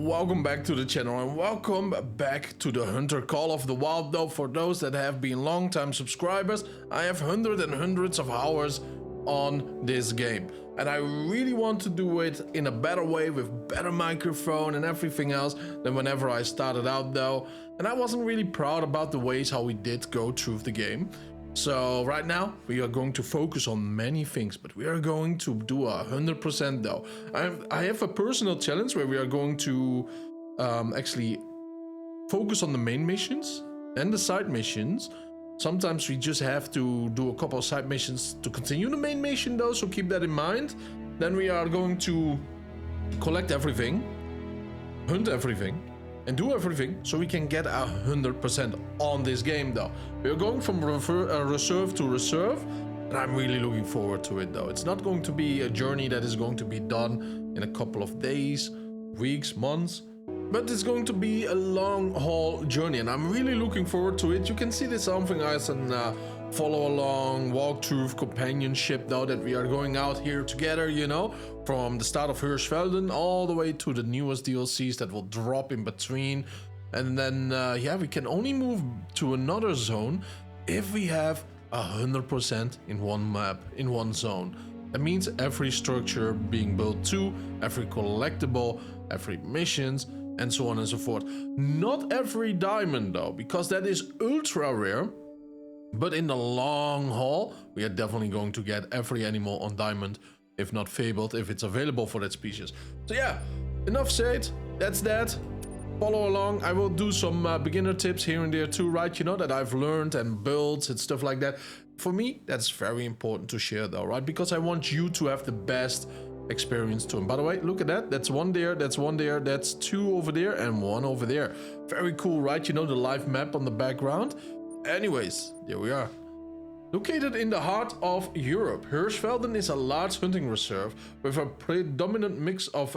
welcome back to the channel and welcome back to the Hunter Call of the Wild. Though for those that have been long time subscribers, I have hundreds and hundreds of hours on this game and I really want to do it in a better way with better microphone and everything else than whenever I started out though, and I wasn't really proud about the ways how we did go through the game. So right now we are going to focus on many things, but we are going to do 100% though. I have a personal challenge where we are going to actually focus on the main missions and the side missions. Sometimes we just have to do a couple of side missions to continue the main mission though, so keep that in mind. Then we are going to collect everything, hunt everything, and do everything so we can get 100% on this game though. We're going from reserve to reserve, and I'm really looking forward to it though. It's not going to be a journey that is going to be done in a couple of days, weeks, months, but it's going to be a long haul journey, and I'm really looking forward to it. You can see this something as an follow along walkthrough companionship though, that we are going out here together, you know, from the start of Hirschfelden all the way to the newest DLCs that will drop in between. And then yeah, we can only move to another zone if we have 100% in one map, in one zone. That means every structure being built too, every collectible, every missions, and so on and so forth. Not every diamond though, because that is ultra rare. But in the long haul, we are definitely going to get every animal on diamond, if not fabled, if it's available for that species. So yeah, enough said, that's that. Follow along. I will do some beginner tips here and there too, right? You know, that I've learned and built and stuff like that. For me, that's very important to share though, right? Because I want you to have the best experience too. And by the way, look at that. That's one there, that's one there, that's two over there, and one over there. Very cool, right? You know, the live map on the background. Anyways, there we are. Located in the heart of Europe, Hirschfelden is a large hunting reserve with a predominant mix of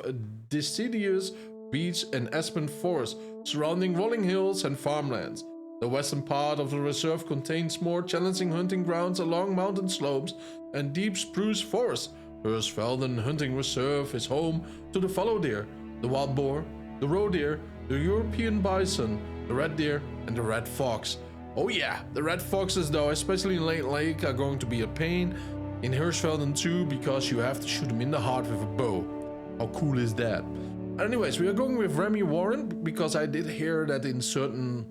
deciduous beech and aspen forests surrounding rolling hills and farmlands. The western part of the reserve contains more challenging hunting grounds along mountain slopes and deep spruce forests. Hirschfelden Hunting Reserve is home to the fallow deer, the wild boar, the roe deer, the European bison, the red deer, and the red fox. Oh yeah, the red foxes though, especially in Late Lake, are going to be a pain. In Hirschfelden too, because you have to shoot them in the heart with a bow. How cool is that? Anyways, we are going with Remy Warren, because I did hear that in certain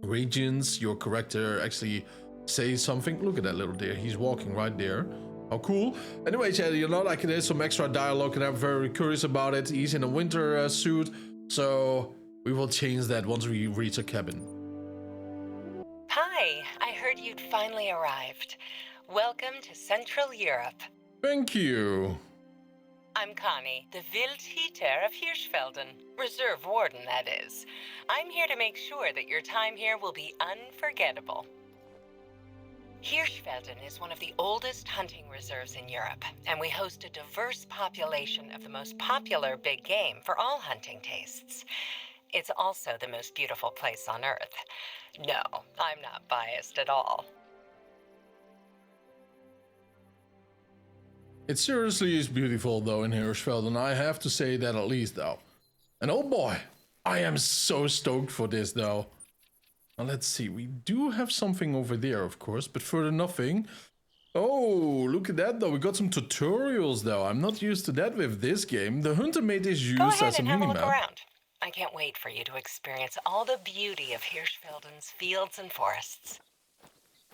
regions, your character actually says something. Look at that little deer, he's walking right there. How cool. Anyways, yeah, you know, like there's some extra dialogue and I'm very curious about it. He's in a winter suit, so we will change that once we reach a cabin. Hi, I heard you'd finally arrived. Welcome to Central Europe. Thank you. I'm Connie, the Wildhüter of Hirschfelden. Reserve Warden, that is. I'm here to make sure that your time here will be unforgettable. Hirschfelden is one of the oldest hunting reserves in Europe, and we host a diverse population of the most popular big game for all hunting tastes. It's also the most beautiful place on Earth. No, I'm not biased at all. It seriously is beautiful though in Hirschfelden, I have to say that at least though. And oh boy, I am so stoked for this though. Now let's see, we do have something over there of course, but further nothing. Oh, look at that though, we got some tutorials though. I'm not used to that with this game. The hunter mate is used as a minimap. Go ahead and have a look around. I can't wait for you to experience all the beauty of Hirschfelden's fields and forests.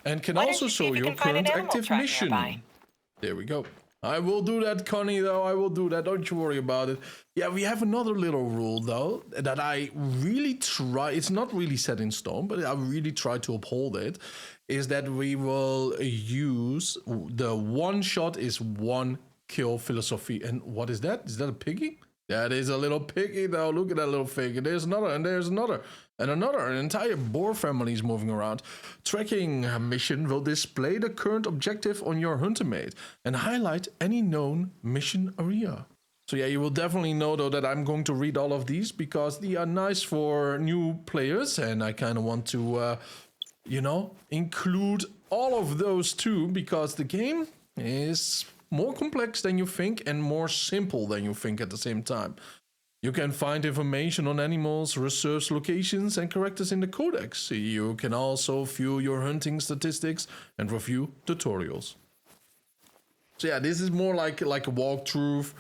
And can also show your current active mission. Nearby. There we go. I will do that, Connie, though. I will do that. Don't you worry about it. Yeah, we have another little rule, though, that I really try. It's not really set in stone, but I really try to uphold it. Is that we will use the one shot is one kill philosophy. And what is that? Is that a piggy? That is a little piggy, though. Look at that little figure. There's another, and there's another, and another. An entire boar family is moving around. Tracking mission will display the current objective on your hunter mate and highlight any known mission area. So yeah, you will definitely know, though, that I'm going to read all of these because they are nice for new players, and I kind of want to, you know, include all of those too, because the game is more complex than you think and more simple than you think at the same time. You can find information on animals, reserves, locations, and characters in the codex. You can also view your hunting statistics and review tutorials. So yeah, this is more like a walkthrough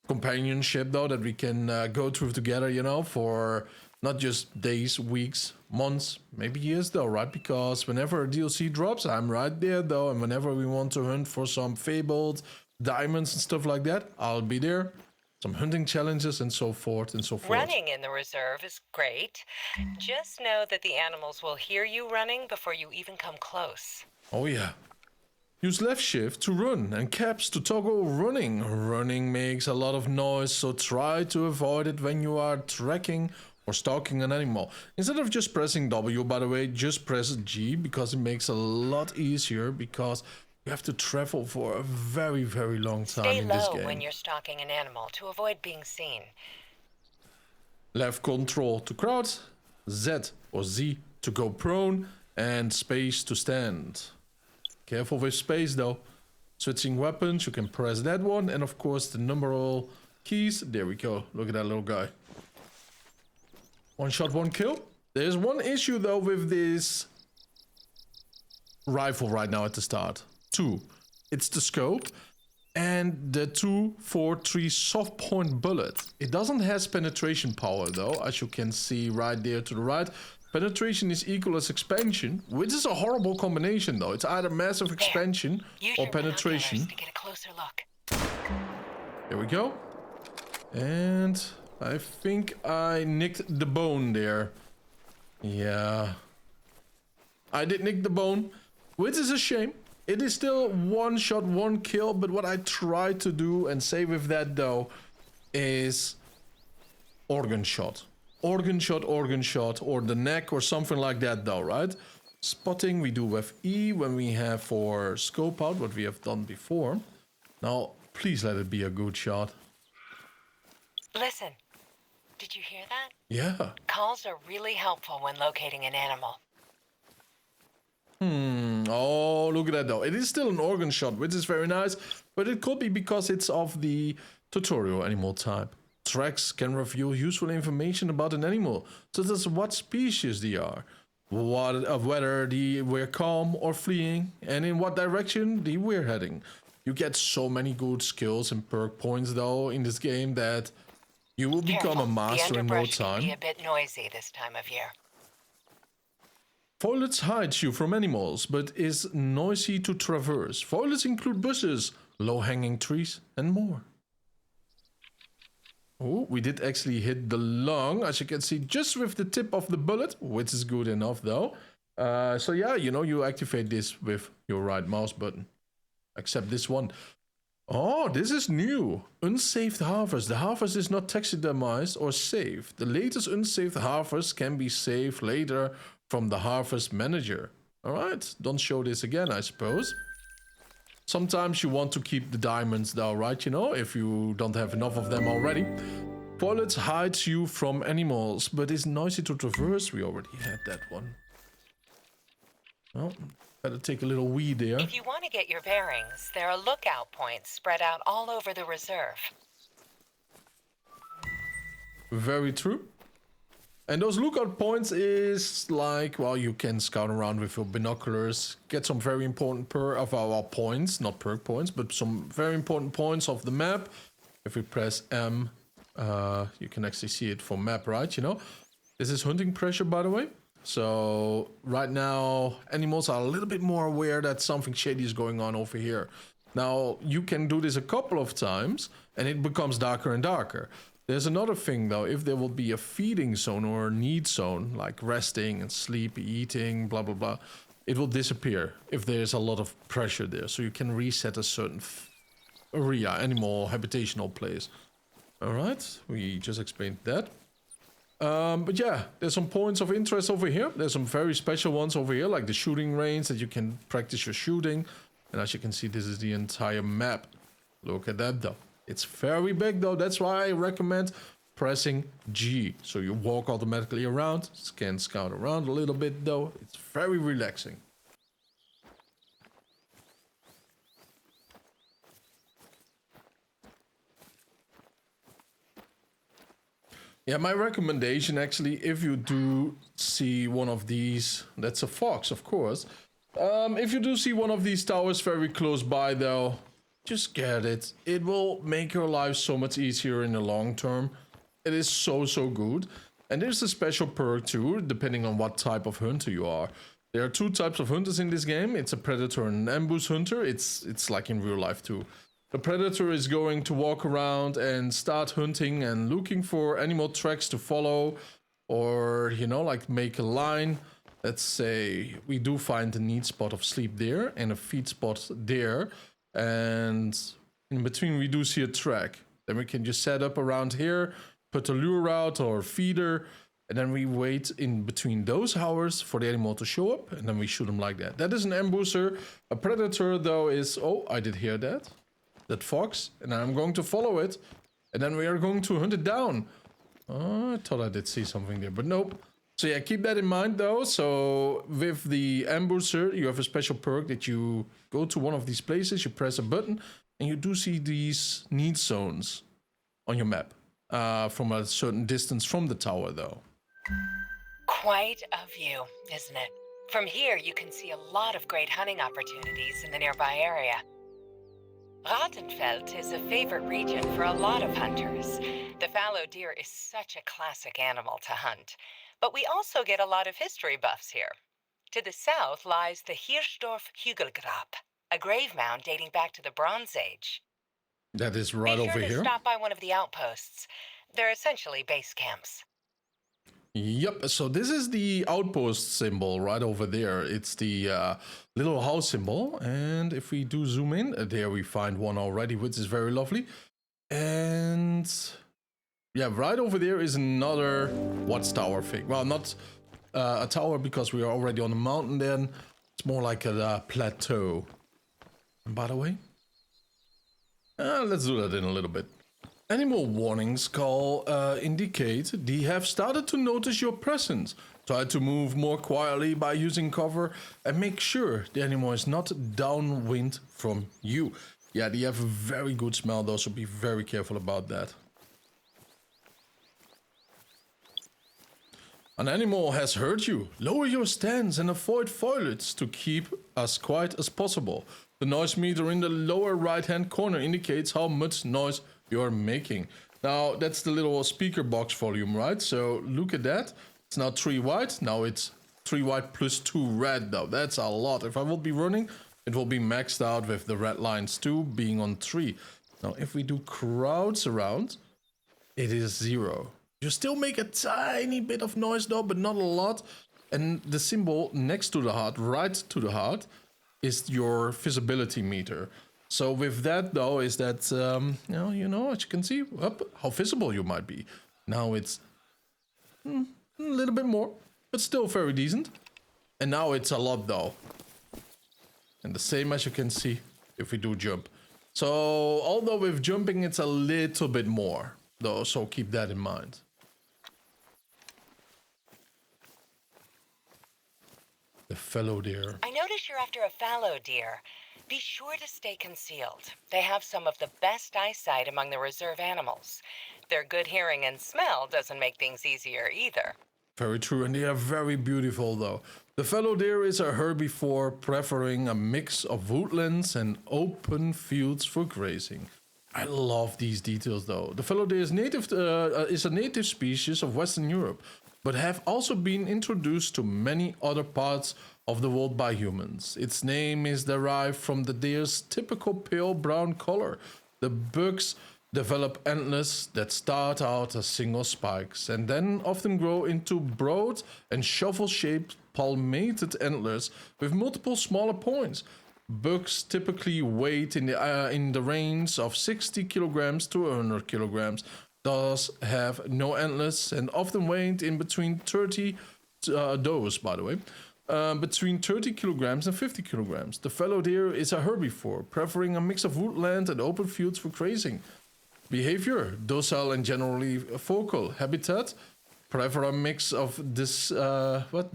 companionship though that we can go through together, you know, for not just days, weeks, months, maybe years though, right? Because whenever a DLC drops, I'm right there though, and whenever we want to hunt for some fabled diamonds and stuff like that, I'll be there. Some hunting challenges and so forth and so forth. Running in the reserve is great. Just know that the animals will hear you running before you even come close. Oh yeah. Use left shift to run and caps to toggle running. Running makes a lot of noise, so try to avoid it when you are tracking or stalking an animal. Instead of just pressing W, by the way, just press G because it makes it a lot easier because you have to travel for a very, very long time in this game. Stay low when you're stalking an animal to avoid being seen. Left control to crouch, Z or Z to go prone, and space to stand. Careful with space though. Switching weapons, you can press that one, and of course the numeral keys. There we go. Look at that little guy. One shot, one kill. There's one issue though with this rifle right now at the start. Two, it's the scope and the 243 soft point bullet. It doesn't have penetration power though, as you can see right there to the right. Penetration is equal as expansion, which is a horrible combination though. It's either massive expansion or penetration. To get a closer look. Here we go. And I think I nicked the bone there. Yeah. I did nick the bone, which is a shame. It is still one shot, one kill, but what I try to do and say with that though is organ shot. Organ shot, or the neck or something like that though, right? Spotting we do with E when we have for scope out, what we have done before. Now, please let it be a good shot. Listen, did you hear that? Yeah. Calls are really helpful when locating an animal. Oh, look at that though. It is still an organ shot, which is very nice, but it could be because it's of the tutorial animal type. Tracks can reveal useful information about an animal, such as what species they are, whether they were calm or fleeing, and in what direction they were heading. You get so many good skills and perk points though in this game that you will become a master in no time. Can be a bit noisy this time of year. Foliage hides you from animals, but is noisy to traverse. Foliage include bushes, low-hanging trees, and more. Oh, we did actually hit the lung, as you can see, just with the tip of the bullet, which is good enough though. So yeah, you know, you activate this with your right mouse button. Except this one. Oh, this is new. Unsaved harvest. The harvest is not taxidermized or saved. The latest unsaved harvest can be saved later from the harvest manager. Alright, don't show this again, I suppose. Sometimes you want to keep the diamonds though, right? You know, if you don't have enough of them already. Foliage hides you from animals, but is noisy to traverse. We already had that one. Well, better take a little wee there. If you want to get your bearings, there are lookout points spread out all over the reserve. Very true. And those lookout points is like, well, you can scout around with your binoculars, get some very important points, not perk points, but some very important points of the map. If we press M, you can actually see it for map, right? You know, this is hunting pressure, by the way. So right now, animals are a little bit more aware that something shady is going on over here. Now, you can do this a couple of times, and it becomes darker and darker. There's another thing though, if there will be a feeding zone or a need zone, like resting and sleep, eating, blah blah blah, it will disappear if there's a lot of pressure there. So you can reset a certain area, animal habitational place. Alright, we just explained that. But yeah, there's some points of interest over here. There's some very special ones over here, like the shooting range that you can practice your shooting. And as you can see, this is the entire map. Look at that though. It's very big though, that's why I recommend pressing G. So you walk automatically around, can scout around a little bit though. It's very relaxing. Yeah, my recommendation actually, if you do see one of these, that's a fox, of course. If you do see one of these towers very close by, though, just get it. It will make your life so much easier in the long term. It is so, so good. And there's a special perk too, depending on what type of hunter you are. There are two types of hunters in this game. It's a predator and an ambush hunter. It's like in real life too. The predator is going to walk around and start hunting and looking for animal tracks to follow, or, you know, like make a line. Let's say we do find a neat spot of sleep there and a feed spot there, and in between we do see a track. Then we can just set up around here, put a lure out or feeder, and then we wait in between those hours for the animal to show up, and then we shoot them like that. That is an ambusher. A predator, though, is... Oh, I did hear that. That fox. And I'm going to follow it. And then we are going to hunt it down. Oh, I thought I did see something there, but nope. So yeah, keep that in mind, though. So with the ambusher, you have a special perk that you go to one of these places, you press a button, and you do see these need zones on your map. From a certain distance from the tower, though. Quite a view, isn't it? From here, you can see a lot of great hunting opportunities in the nearby area. Rathenfeldt is a favorite region for a lot of hunters. The fallow deer is such a classic animal to hunt. But we also get a lot of history buffs here. To the south lies the Hirschfelden Hügelgrab, a grave mound dating back to the Bronze Age. That is right over here. Be sure to stop by one of the outposts. They're essentially base camps. Yep, so this is the outpost symbol right over there. It's the little house symbol. And if we do zoom in, there we find one already, which is very lovely. And yeah, right over there is another watchtower thing. Well, not a tower because we are already on the mountain then. It's more like a plateau. And by the way, let's do that in a little bit. Animal warnings call indicate they have started to notice your presence. Try to move more quietly by using cover and make sure the animal is not downwind from you. Yeah, they have a very good smell though, so be very careful about that. An animal has hurt you. Lower your stance and avoid foliage to keep as quiet as possible. The noise meter in the lower right hand corner indicates how much noise you're making. Now that's the little speaker box volume, right? So look at that. It's now 3 white. Now it's 3 white plus 2 red though. That's a lot. If I will be running, it will be maxed out with the red lines too being on 3. Now if we do crowds around, it is 0. You still make a tiny bit of noise though, but not a lot. And the symbol next to the heart, right to the heart, is your visibility meter. So with that though, is that, you know, as you can see, up how visible you might be. Now it's a little bit more, but still very decent. And now it's a lot though. And the same as you can see if we do jump. So although with jumping it's a little bit more though, so keep that in mind. The fallow deer. I notice you're after a fallow deer. Be sure to stay concealed. They have some of the best eyesight among the reserve animals. Their good hearing and smell doesn't make things easier either. Very true, and they are very beautiful though. The fallow deer is a herbivore preferring a mix of woodlands and open fields for grazing. I love these details though. The fallow deer is a native species of Western Europe, but have also been introduced to many other parts of the world by humans. Its name is derived from the deer's typical pale brown color. The bucks develop antlers that start out as single spikes and then often grow into broad and shovel-shaped palmated antlers with multiple smaller points. Bucks typically weigh in the range of 60 kilograms to 100 kilograms, thus have no antlers and often weighed in between 30 those, by the way. Between 30 kilograms and 50 kilograms. The fallow deer is a herbivore, preferring a mix of woodland and open fields for grazing. Behavior: docile and generally vocal. Habitat: prefer a mix of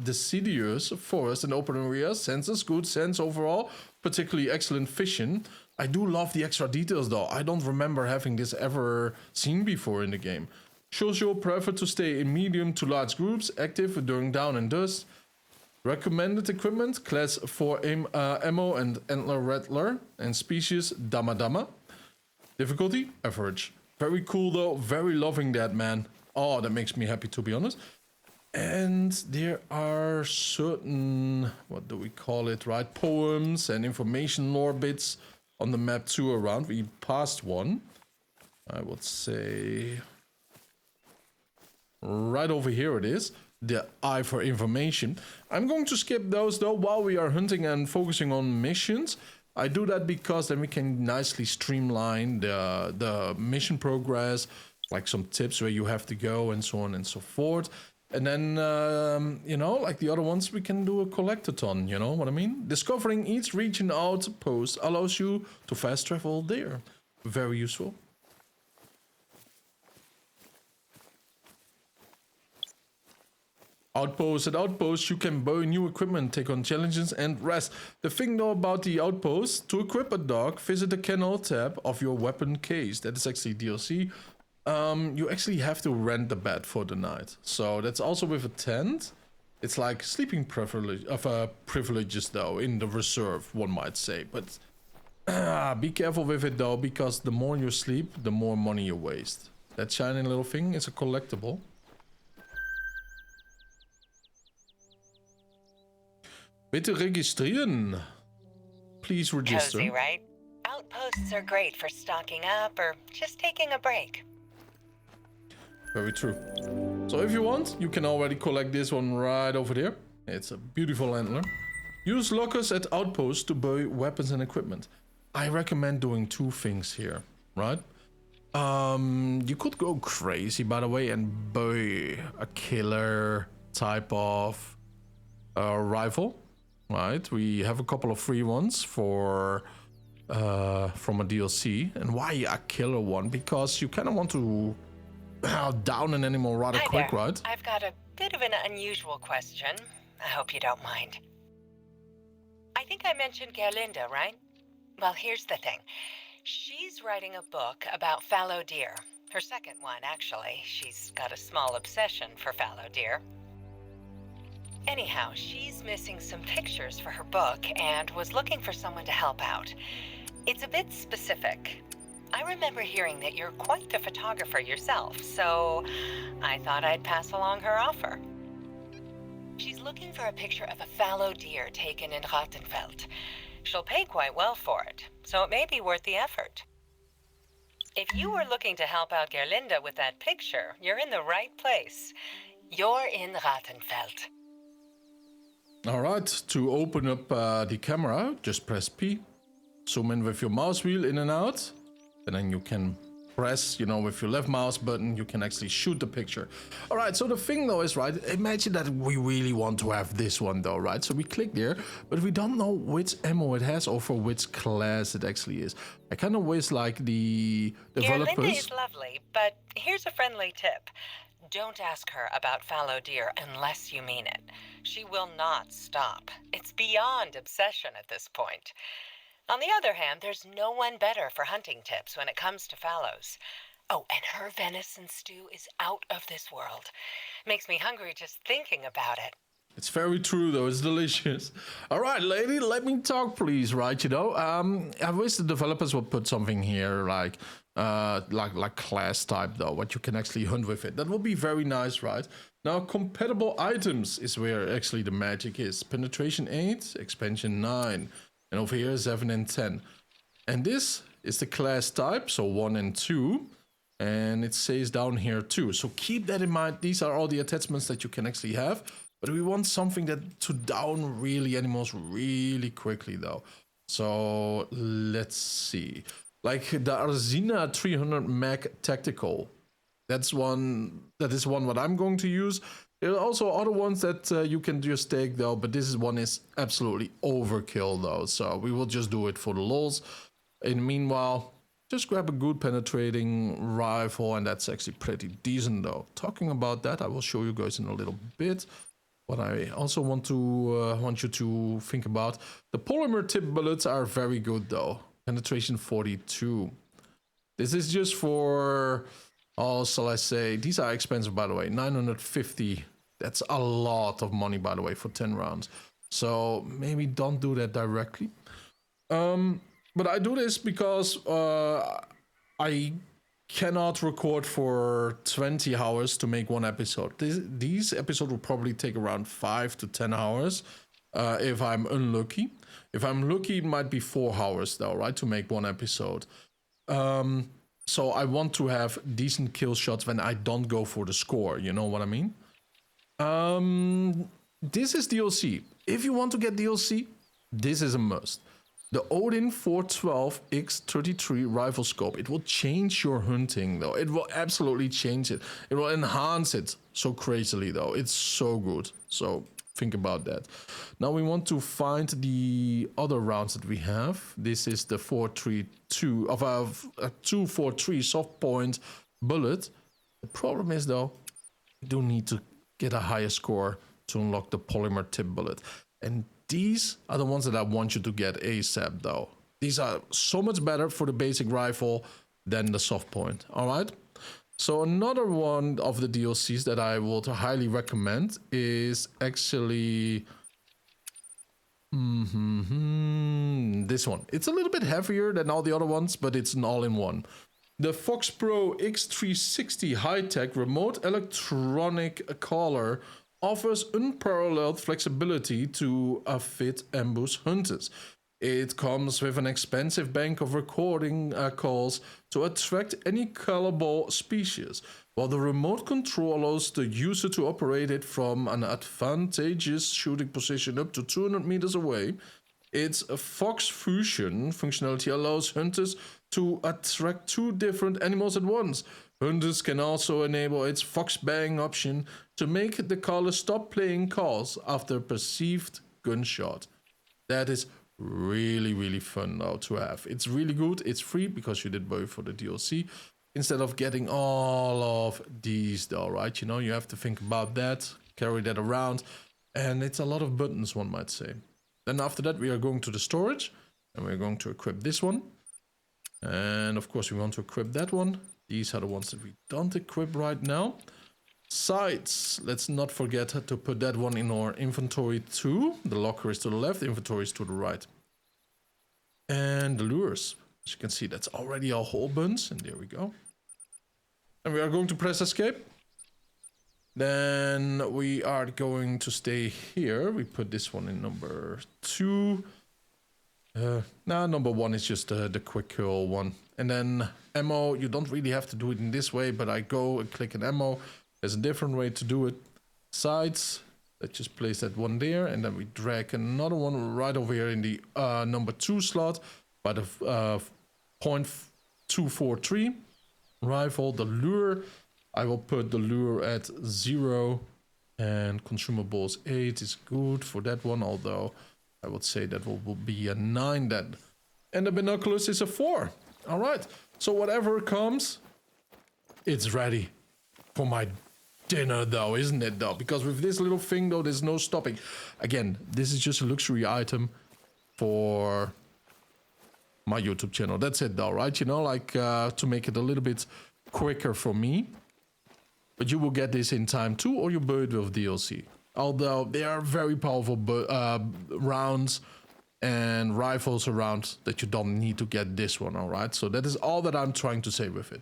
deciduous forest and open areas. Senses: good sense overall, particularly excellent vision. I do love the extra details though. I don't remember having this ever seen before in the game. Shows your prefer to stay in medium to large groups, active during down and dust. Recommended equipment, class 4 ammo and antler rattler, and species Dama Dama. Difficulty, average. Very cool though, very loving that, man. Oh, that makes me happy, to be honest. And there are certain, what do we call it, right? Poems and information lore bits on the map too around. We passed one, I would say. Right over here it is, the eye for information. I'm going to skip those though while we are hunting and focusing on missions. I do that because then we can nicely streamline the mission progress, like some tips where you have to go and so on and so forth. And then, you know, like the other ones, we can do a collectathon, you know what I mean? Discovering each region outpost allows you to fast travel there. Very useful. Outpost. At Outpost, you can buy new equipment, take on challenges, and rest. The thing though about the Outpost, to equip a dog, visit the kennel tab of your weapon case. That is actually DLC. You actually have to rent the bed for the night. So that's also with a tent. It's like sleeping privileges though, in the reserve, one might say. But be careful with it though, because the more you sleep, the more money you waste. That shiny little thing is a collectible. Bitte registrieren. Please register. Cozy, right? Outposts are great for stocking up or just taking a break. Very true. So if you want, you can already collect this one right over there. It's a beautiful antler. Use lockers at Outposts to buy weapons and equipment. I recommend doing two things here, right? You could go crazy, by the way, and buy a killer type of rifle. Right, we have a couple of free ones for from a DLC. And why a killer one? Because you kind of want to down an animal rather quick, there. right? I've got a bit of an unusual question. I hope you don't mind. I think I mentioned Gerlinda, right? Well, here's the thing. She's writing a book about fallow deer. Her second one, actually. She's got a small obsession for fallow deer. Anyhow, she's missing some pictures for her book and was looking for someone to help out. It's a bit specific. I remember hearing that you're quite the photographer yourself, so I thought I'd pass along her offer. She's looking for a picture of a fallow deer taken in Rathenfeldt. She'll pay quite well for it, so it may be worth the effort. If you were looking to help out Gerlinda with that picture, you're in the right place. You're in Rathenfeldt. Alright, to open up the camera, just press P. Zoom in with your mouse wheel in and out. And then you can press, you know, with your left mouse button, you can actually shoot the picture. Alright, so the thing though is, right, imagine that we really want to have this one though, right? So we click there, but we don't know which ammo it has or for which class it actually is. I kind of wish like the developers... Gerlinda is lovely, but here's a friendly tip. Don't ask her about fallow deer unless you mean it. She will not stop. It's beyond obsession at this point. On the other hand, there's no one better for hunting tips when it comes to fallows. Oh, and her venison stew is out of this world. Makes me hungry just thinking about it. It's very true though, it's delicious. All right, lady, let me talk please, right? You know, I wish the developers would put something here like class type though, what you can actually hunt with it. That would be very nice, right? Now, compatible items is where actually the magic is. Penetration 8, expansion 9, and over here 7 and 10. And this is the class type, so 1 and 2. And it says down here too. So keep that in mind. These are all the attachments that you can actually have. But we want something that to down really animals really quickly though. So let's see. Like the Arzina 300 Mag Tactical. That is one what I'm going to use. There are also other ones that you can just take though, but this one is absolutely overkill though. So we will just do it for the lols. In the meanwhile, just grab a good penetrating rifle, and that's actually pretty decent though. Talking about that, I will show you guys in a little bit. What I also want you to think about. The polymer tip bullets are very good though. Penetration 42. This is just for Oh, shall I say, these are expensive, by the way. 950. That's a lot of money, by the way, for 10 rounds. So maybe don't do that directly. But I do this because I cannot record for 20 hours to make one episode. These episodes will probably take around 5 to 10 hours if I'm unlucky. If I'm lucky, it might be 4 hours though, right, to make one episode. So I want to have decent kill shots when I don't go for the score, you know what I mean? This is DLC. If you want to get DLC, this is a must. The ODIN 412 X33 rifle scope. It will change your hunting though. It will absolutely change it. It will enhance it so crazily though. It's so good. So think about that. Now we want to find the other rounds that we have. This is the 432 of a 243 soft point bullet. The problem is though, you do need to get a higher score to unlock the polymer tip bullet. And these are the ones that I want you to get ASAP though. These are so much better for the basic rifle than the soft point. All right. So another one of the DLCs that I would highly recommend is actually this one. It's a little bit heavier than all the other ones, but it's an all-in-one. The FoxPro X360 high-tech remote electronic collar offers unparalleled flexibility to fit ambush hunters. It comes with an expensive bank of recording calls to attract any killable species, while the remote control allows the user to operate it from an advantageous shooting position up to 200 meters away. Its Fox Fusion functionality allows hunters to attract 2 different animals at once. Hunters can also enable its Fox Bang option to make the caller stop playing calls after a perceived gunshot. That is really fun now to have. It's really good. It's free because you did buy for the DLC instead of getting all of these though, right? You know, you have to think about that, carry that around, and it's a lot of buttons, one might say. Then after that we are going to the storage and we're going to equip this one, and of course we want to equip that one. These are the ones that we don't equip right now. Sights, let's not forget to put that one in our inventory too. The locker is to the left, inventory is to the right. And the lures, as you can see, that's already a whole bunch, and there we go. And we are going to press escape. Then we are going to stay here. We put this one in number 2. Number 1 is just the quick kill one. And then ammo, you don't really have to do it in this way, but I go and click an ammo. There's a different way to do it. Sights, let's just place that one there, and then we drag another one right over here in the number 2 slot by the .243 rifle. The lure, I will put the lure at 0, and consumables 8 is good for that one, although I would say that will be a 9 then. And the binoculars is a 4. All right, so whatever comes, it's ready for my dinner though, isn't it though? Because with this little thing though, there's no stopping. Again, this is just a luxury item for my YouTube channel. That's it though, right? You know, like to make it a little bit quicker for me. But you will get this in time too, or you buy it with DLC. Although they are very powerful rounds and rifles around that you don't need to get this one, all right? So that is all that I'm trying to say with it.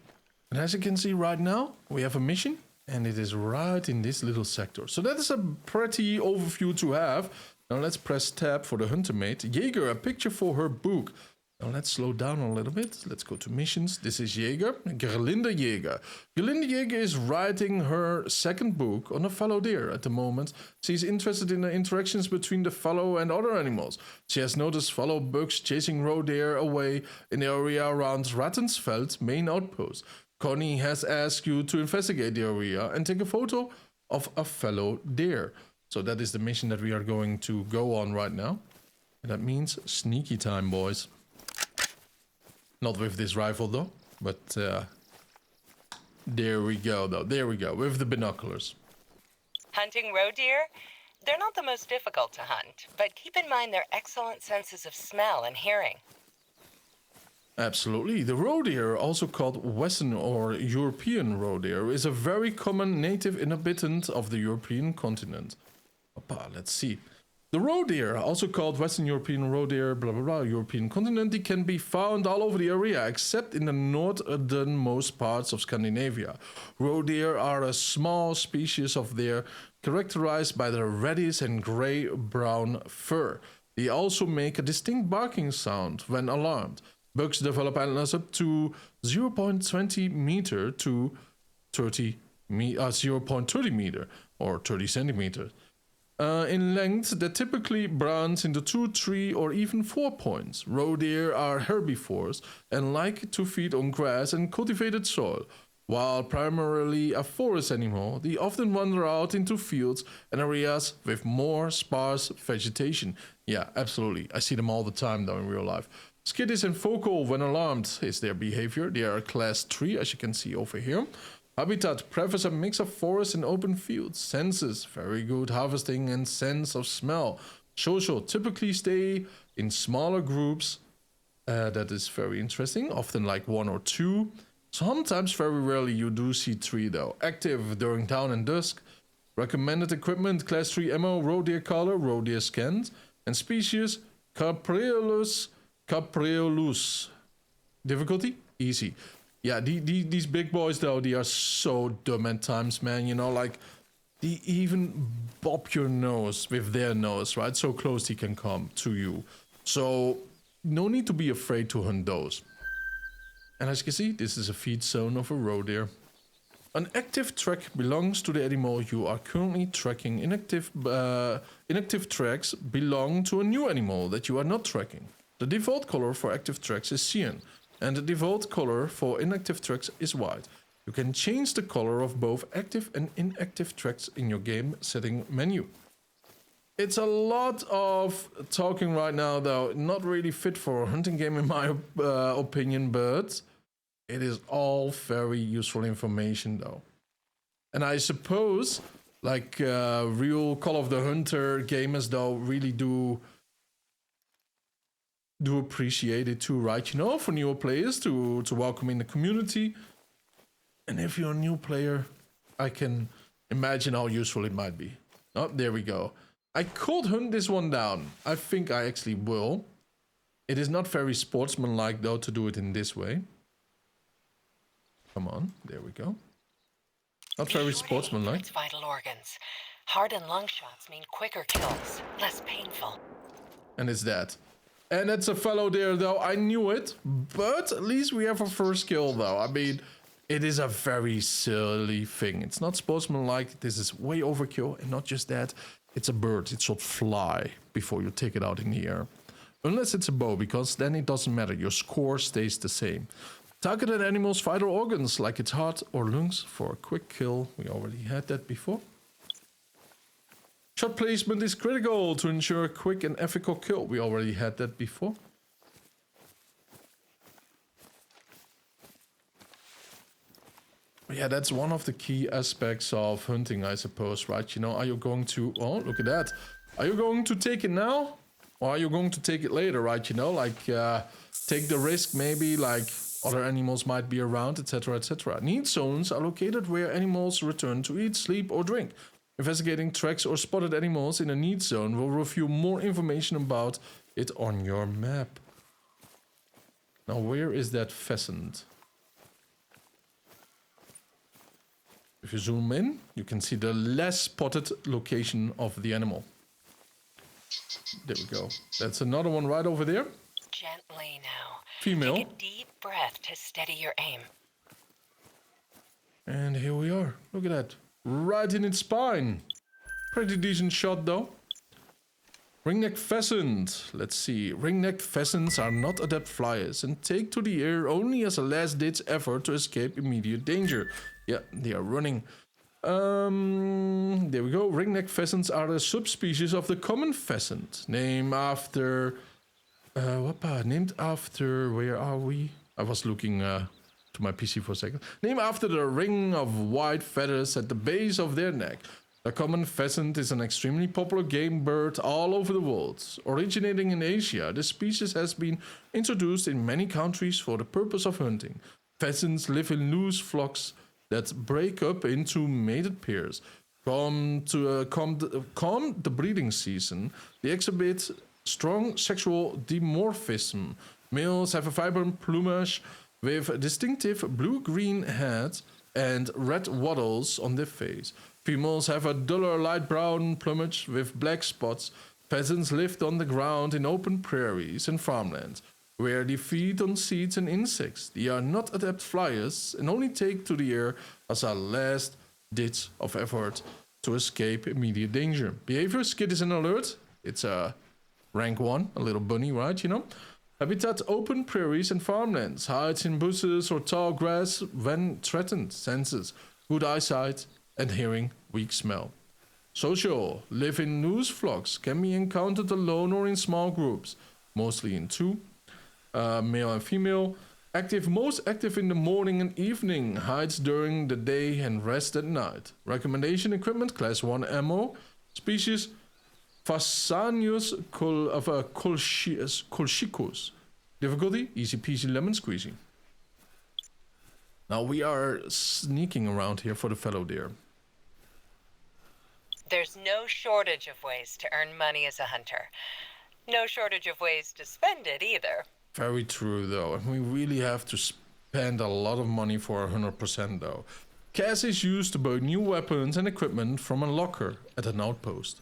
And as you can see right now, we have a mission, and it is right in this little sector. So that is a pretty overview to have. Now let's press tab for the hunter mate. Jäger, a picture for her book. Now let's slow down a little bit. Let's go to missions. This is Jäger, Gerlinde Jäger. Gerlinde Jäger is writing her 2nd book on a fallow deer at the moment. She's interested in the interactions between the fallow and other animals. She has noticed fallow bucks chasing roe deer away in the area around Rathenfeldt main outpost. Connie has asked you to investigate the area and take a photo of a fallow deer. So that is the mission that we are going to go on right now. And that means sneaky time, boys. Not with this rifle though, but there we go though, there we go, with the binoculars. Hunting roe deer? They're not the most difficult to hunt, but keep in mind their excellent senses of smell and hearing. Absolutely. The roe deer, also called Western or European roe deer, is a very common native inhabitant of the European continent. Opa, let's see. The roe deer, also called Western European roe deer, blah blah blah, European continent, it can be found all over the area except in the northernmost parts of Scandinavia. Roe deer are a small species of deer characterized by their reddish and gray-brown fur. They also make a distinct barking sound when alarmed. Bucks develop antlers up to 0.20 meter to 0.30 meter or 30 centimeters. In length that typically branch into 2, 3 or even 4 points. Roe deer are herbivores and like to feed on grass and cultivated soil. While primarily a forest animal, they often wander out into fields and areas with more sparse vegetation. Yeah, absolutely. I see them all the time though in real life. Skittish and vocal when alarmed is their behavior. They are class 3, as you can see over here. Habitat prefers a mix of forest and open fields. Senses, very good harvesting and sense of smell. Social, typically stay in smaller groups. That is very interesting, often like 1 or 2. Sometimes, very rarely, you do see 3 though. Active during dawn and dusk. Recommended equipment, class 3 ammo, roe deer collar, roe deer scans. And species, Capreolus. Difficulty? Easy. Yeah, these big boys though, they are so dumb at times, man. You know, like, they even bob your nose with their nose, right? So close they can come to you. So, no need to be afraid to hunt those. And as you can see, this is a feed zone of a roe deer. An active track belongs to the animal you are currently tracking. Inactive tracks belong to a new animal that you are not tracking. The default color for active tracks is cyan, and the default color for inactive tracks is white. You can change the color of both active and inactive tracks in your game setting menu. It's a lot of talking right now though, not really fit for a hunting game in my opinion, but it is all very useful information though. And I suppose like real Call of the Hunter gamers though really do appreciate it too, right? You know, for newer players to welcome in the community. And if you're a new player, I can imagine how useful it might be. Oh, there we go. I could hunt this one down. I think I actually will. It is not very sportsmanlike though to do it in this way. Come on, there we go. Not very sportsmanlike. Its vital organs. Heart and lung shots mean quicker kills, less painful. And it's that. And it's a fallow there though, I knew it, but at least we have a first kill though. I mean, it is a very silly thing. It's not sportsmanlike, this is way overkill, and not just that, it's a bird, it should fly before you take it out in the air. Unless it's a bow, because then it doesn't matter, your score stays the same. Targeted animals' vital organs, like its heart or lungs, for a quick kill. We already had that before. Shot placement is critical to ensure a quick and ethical kill. We already had that before. Yeah, that's one of the key aspects of hunting, I suppose, right? You know, are you going to... Oh, look at that. Are you going to take it now? Or are you going to take it later, right? You know, like, take the risk, maybe, like, other animals might be around, etc., etc. Need zones are located where animals return to eat, sleep, or drink. Investigating tracks or spotted animals in a need zone will reveal more information about it on your map. Now, where is that pheasant? If you zoom in, you can see the less spotted location of the animal. There we go. That's another one right over there. Gently now. Female. Take a deep breath to steady your aim. And here we are. Look at that. Right in its spine. Pretty decent shot though. Ringneck pheasant. Let's see. Ringneck pheasants are not adept flyers and take to the air only as a last-ditch effort to escape immediate danger. Yeah, they are running. There we go. Ringneck pheasants are a subspecies of the common pheasant. Named after... named after... Where are we? I was looking to my PC for a second. Named after the ring of white feathers at the base of their neck. The common pheasant is an extremely popular game bird all over the world. Originating in Asia, this species has been introduced in many countries for the purpose of hunting. Pheasants live in loose flocks that break up into mated pairs. Come the breeding season, they exhibit strong sexual dimorphism. Males have a vibrant plumage with distinctive blue-green heads and red wattles on their face. Females have a duller light brown plumage with black spots. Pheasants live on the ground in open prairies and farmlands, where they feed on seeds and insects. They are not adept flyers and only take to the air as a last ditch of effort to escape immediate danger. Behavior: skid is an alert. It's a rank 1, a little bunny, right, you know? Habitat: open prairies and farmlands. Hides in bushes or tall grass when threatened. Senses: good eyesight and hearing, weak smell. Social: live in loose flocks. Can be encountered alone or in small groups, mostly in two, male and female. Active: most active in the morning and evening. Hides during the day and rest at night. Recommendation: equipment: class 1 ammo. Species: Phasanius colchicus. Difficulty: easy peasy lemon squeezy. Now we are sneaking around here for the fallow deer. There's no shortage of ways to earn money as a hunter. No shortage of ways to spend it either. Very true, though. And we really have to spend a lot of money for 100%, though. Cash is used to buy new weapons and equipment from a locker at an outpost.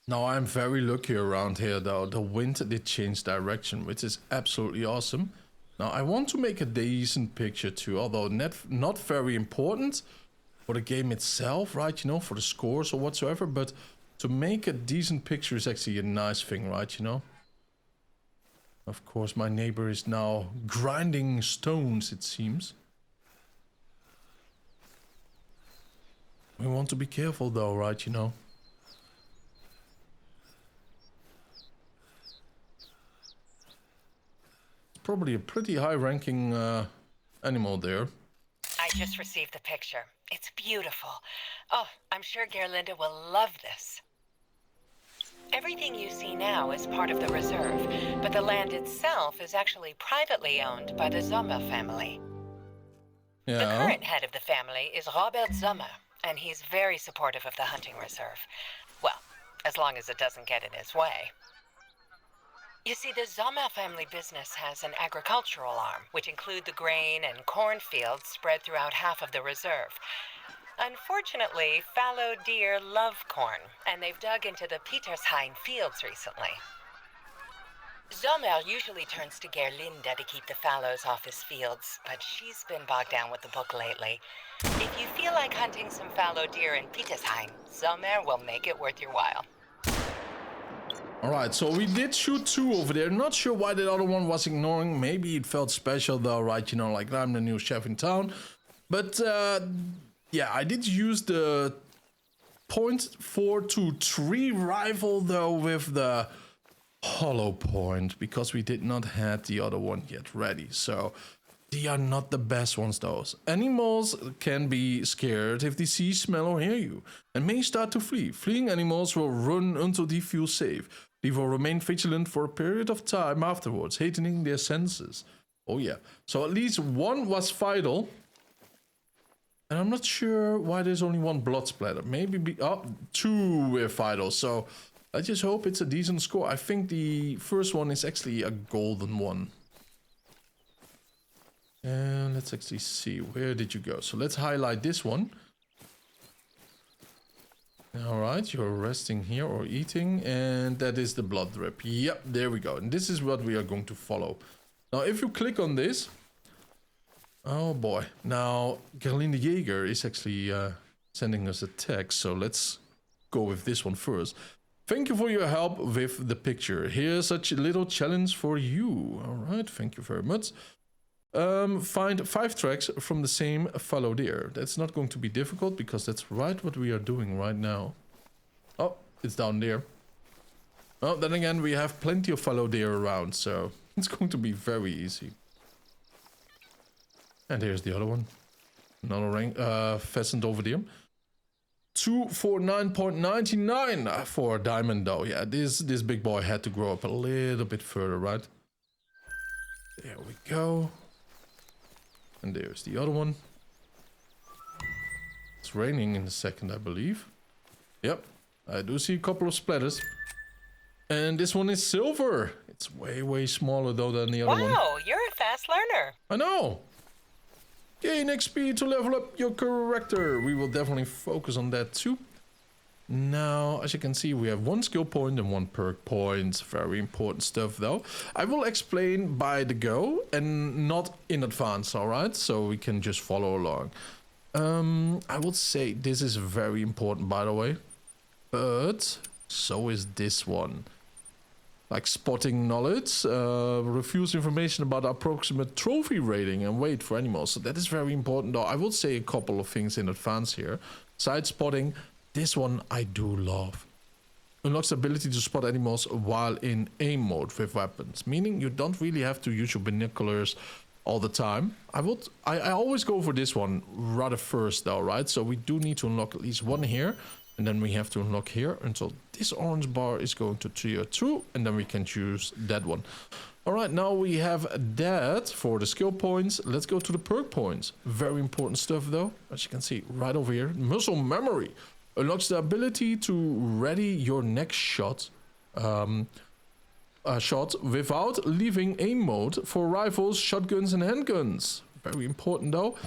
Now, I'm very lucky around here, though. The wind did change direction, which is absolutely awesome. Now, I want to make a decent picture too, although not very important for the game itself, right? You know, for the scores or whatsoever. But to make a decent picture is actually a nice thing, right? You know? Of course, my neighbor is now grinding stones, it seems. We want to be careful though, right? You know? Probably a pretty high-ranking animal there. I just received the picture. It's beautiful. Oh, I'm sure Gerlinda will love this. Everything you see now is part of the reserve, but the land itself is actually privately owned by the Sommer family. Yeah. The current head of the family is Robert Sommer, and he's very supportive of the hunting reserve. Well, as long as it doesn't get in his way. You see, the Sommer family business has an agricultural arm, which include the grain and cornfields spread throughout half of the reserve. Unfortunately, fallow deer love corn, and they've dug into the Petershain fields recently. Sommer usually turns to Gerlinda to keep the fallows off his fields, but she's been bogged down with the book lately. If you feel like hunting some fallow deer in Petershain, Sommer will make it worth your while. Alright, so we did shoot 2 over there. Not sure why the other one was ignoring. Maybe it felt special though, right? You know, like I'm the new chef in town. But yeah, I did use the .423 rifle though with the hollow point, because we did not have the other one yet ready. So they are not the best ones though. Animals can be scared if they see, smell or hear you, and may start to flee. Fleeing animals will run until they feel safe. They will remain vigilant for a period of time afterwards, heightening their senses. Oh yeah, so at least one was vital. And I'm not sure why there's only 1 blood splatter. Maybe 2 were vital, so I just hope it's a decent score. I think the first one is actually a golden one. And let's actually see, where did you go? So let's highlight this one. Alright, you're resting here or eating, and that is the blood drip. Yep, there we go. And this is what we are going to follow. Now, if you click on this... Oh boy. Now, Gerlinda Jäger is actually sending us a text, so let's go with this one first. Thank you for your help with the picture. Here's such a little challenge for you. Alright, thank you very much. Find 5 tracks from the same fallow deer. That's not going to be difficult, because that's right what we are doing right now. Oh, it's down there. Oh, then again, we have plenty of fallow deer around, so it's going to be very easy. And here's the other one. Another pheasant over there. 2 for 9.99 for a diamond though. Yeah, this big boy had to grow up a little bit further, right? There we go. And there's the other one. It's raining in a second, I believe. Yep, I do see a couple of splatters. And this one is silver. It's way smaller though than the other one. Wow, you're a fast learner. I know. Gain XP to level up your character. We will definitely focus on that too. Now, as you can see, we have 1 skill point and 1 perk point. Very important stuff though. I will explain by the go and not in advance, alright? So we can just follow along. I would say this is very important, by the way. But so is this one. Like spotting knowledge, refuse information about approximate trophy rating and weight for animals. So that is very important though. I will say a couple of things in advance here. Side spotting, this one I do love. Unlocks the ability to spot animals while in aim mode with weapons. Meaning you don't really have to use your binoculars all the time. I always go for this one rather first though, right? So we do need to unlock at least one here. And then we have to unlock here until this orange bar is going to tier 2. And then we can choose that one. Alright, now we have that for the skill points. Let's go to the perk points. Very important stuff though. As you can see right over here. Muscle memory. Unlocks the ability to ready your next shot. Shot without leaving aim mode for rifles, shotguns and handguns. Very important though.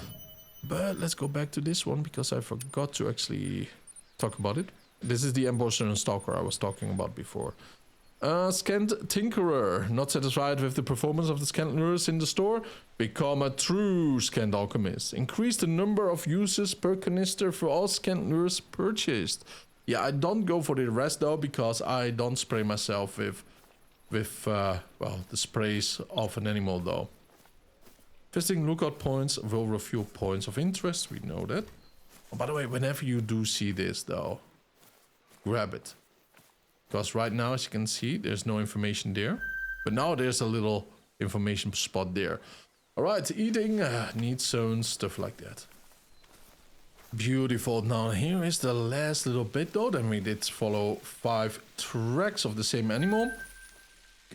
But let's go back to this one because I forgot to actually talk about it. This is the Ambusher and Stalker I was talking about before. Scanned Tinkerer. Not satisfied with the performance of the scanned lures in the store? Become a true Scanned Alchemist. Increase the number of uses per canister for all scanned lures purchased. Yeah, I don't go for the rest though because I don't spray myself with well, the sprays of an animal though. Visiting lookout points will reveal points of interest. We know that. Oh, by the way, whenever you do see this though, grab it. Because right now, as you can see, there's no information there. But now there's a little information spot there. Alright, eating, need zones, stuff like that. Beautiful. Now here is the last little bit though. Then we did follow 5 tracks of the same animal.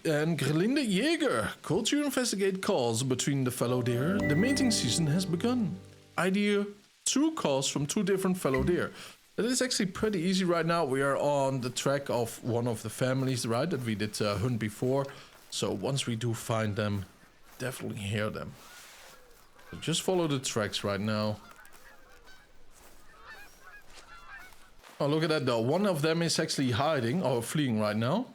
And Gerlinde Jäger. Call to investigate calls between the fallow deer. The mating season has begun. Idea 2 calls from 2 different fallow deer. It is actually pretty easy right now. We are on the track of one of the families, right, that we did hunt before. So once we do find them, definitely hear them. So just follow the tracks right now. Oh, look at that though. One of them is actually hiding or fleeing right now.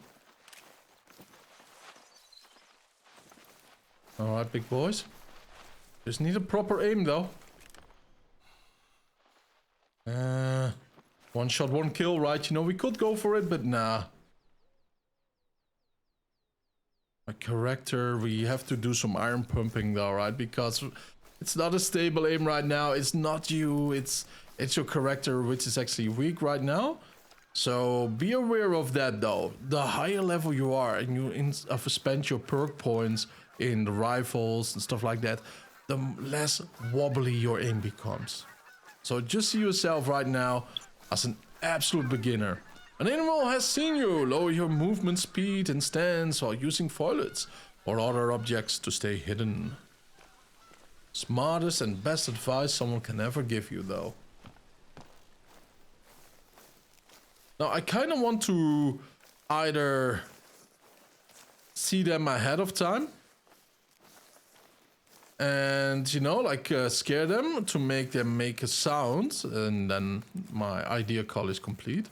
Alright, big boys. Just need a proper aim though. One shot, one kill, right? You know, we could go for it, but nah. My character, we have to do some iron pumping though, right? Because it's not a stable aim right now. It's not you, it's your character, which is actually weak right now. So be aware of that though. The higher level you are and you spend your perk points in the rifles and stuff like that, the less wobbly your aim becomes. So just see yourself right now as an absolute beginner. An animal has seen you. Lower your movement speed and stance while using foilets or other objects to stay hidden. Smartest and best advice someone can ever give you though. Now I kind of want to either see them ahead of time and, you know, like scare them to make them make a sound, and then my idea call is complete.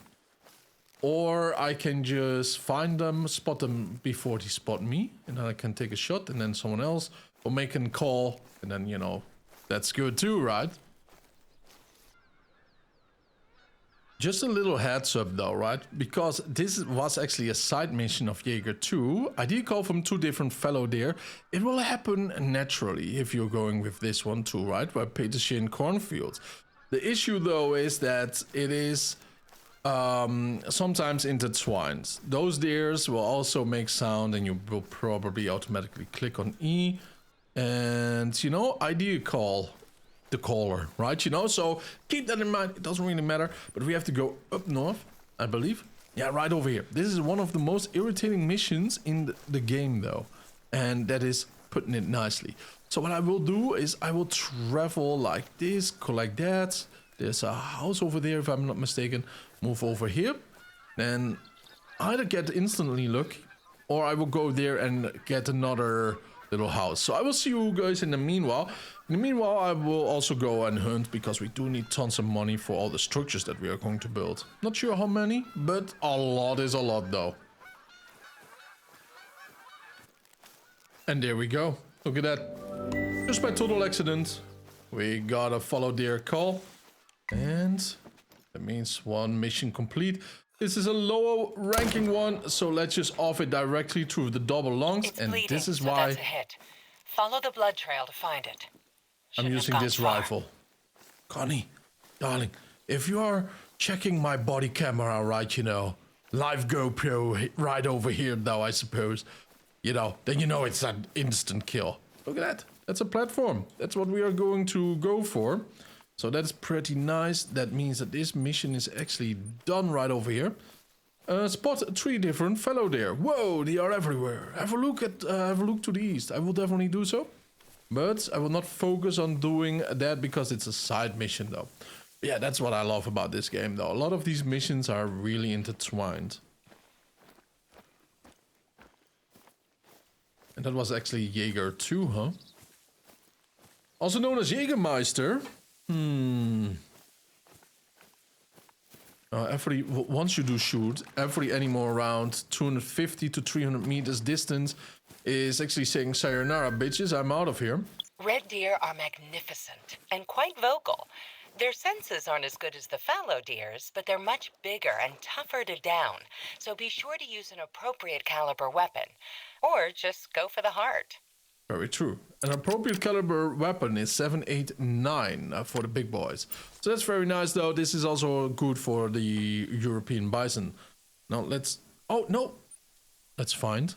Or I can just find them, spot them before they spot me, and then I can take a shot, and then someone else will make a call, and then, you know, that's good too, right? Just a little heads up though, right? Because this was actually a side mission of Jäger 2. I did call from 2 different fallow deer. It will happen naturally if you're going with this one too, right? By Petershain Cornfields. The issue though is that it is sometimes intertwined. Those deers will also make sound and you will probably automatically click on E. And, you know, idea call the caller, right? You know, so keep that in mind. It doesn't really matter, but we have to go up north, I believe. Yeah, right over here. This is one of the most irritating missions in the game, though, and that is putting it nicely. So what I will do is I will travel like this, collect that. There's a house over there, if I'm not mistaken. Move over here, then either get instantly lucky, or I will go there and get another little house. So I will see you guys in the meanwhile. In the meanwhile, I will also go and hunt, because we do need tons of money for all the structures that we are going to build. Not sure how many, but a lot is a lot though. And there we go. Look at that. Just by total accident, we got a Fallow deer call. And that means one mission complete. This is a lower ranking one, so let's just off it directly through the double lungs. It's and bleeding, this is so why that's a hit. Follow the blood trail to find it. I'm using this rifle. Connie, darling, if you are checking my body camera, right, you know, live GoPro right over here, though, I suppose, you know, then you know it's an instant kill. Look at that. That's a platform. That's what we are going to go for. So that's pretty nice. That means that this mission is actually done right over here. Spot 3 different fallow deer. Whoa, they are everywhere. Have a look to the east. I will definitely do so. But I will not focus on doing that because it's a side mission though. Yeah, that's what I love about this game though. A lot of these missions are really intertwined. And that was actually Jäger 2, huh? Also known as Jägermeister. Once you do shoot, every animal around 250 to 300 meters distance is actually saying sayonara, bitches, I'm out of here. Red deer are magnificent and quite vocal. Their senses aren't as good as the fallow deers, but they're much bigger and tougher to down, so be sure to use an appropriate caliber weapon, or just go for the heart. Very true. An appropriate caliber weapon is 789 for the big boys. So that's very nice though. This is also good for the European bison. Now let's... Oh, no! Let's find.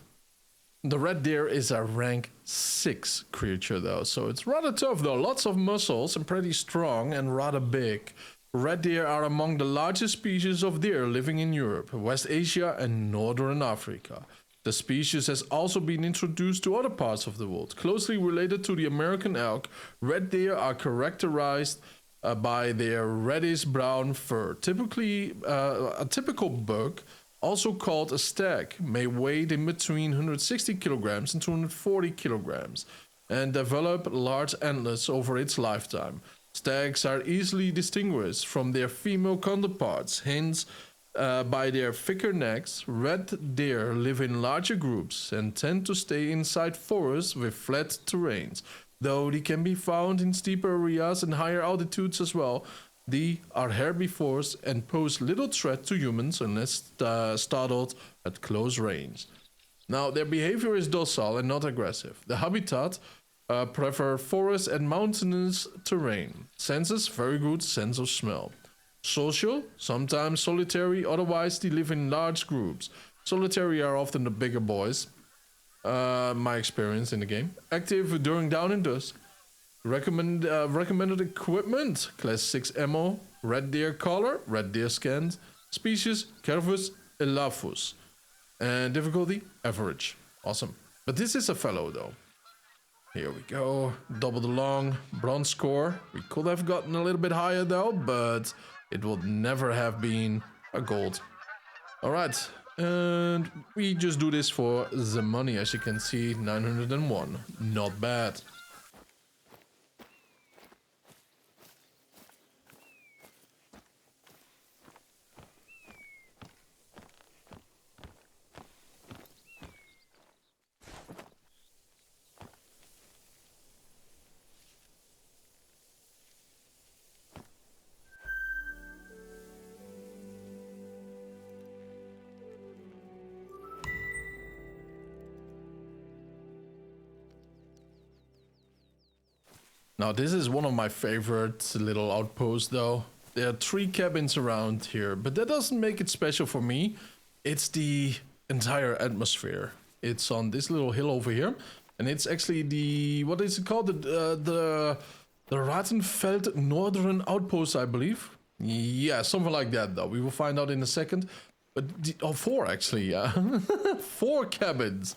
The red deer is a rank 6 creature though. So it's rather tough though. Lots of muscles and pretty strong and rather big. Red deer are among the largest species of deer living in Europe, West Asia and Northern Africa. The species has also been introduced to other parts of the world. Closely related to the American elk, red deer are characterized by their reddish-brown fur. Typically, a typical buck, also called a stag, may weigh in between 160 kilograms and 240 kilograms and develop large antlers over its lifetime. Stags are easily distinguished from their female counterparts, hence by their thicker necks. Red deer live in larger groups and tend to stay inside forests with flat terrains. Though they can be found in steeper areas and higher altitudes as well, they are herbivores and pose little threat to humans unless startled at close range. Now, their behavior is docile and not aggressive. The habitat prefer forest and mountainous terrain. Senses, very good sense of smell. Social, sometimes solitary, otherwise they live in large groups. Solitary are often the bigger boys, my experience in the game. Active during dawn and dusk. Recommended equipment, class 6 ammo, red deer collar, red deer scans, species, Cervus elaphus. And difficulty, average. Awesome. But this is a fellow though. Here we go, double the long, bronze score. We could have gotten a little bit higher though, but it would never have been a gold. Alright, and we just do this for the money, as you can see, 901. Not bad. Now this is one of my favorite little outposts though. There are 3 cabins around here, but that doesn't make it special for me. It's the entire atmosphere. It's on this little hill over here, and it's actually the, what is it called? The The Rathenfeldt Northern Outpost, I believe. Yeah, something like that, though. We will find out in a second. But oh, 4 actually, yeah. 4 cabins.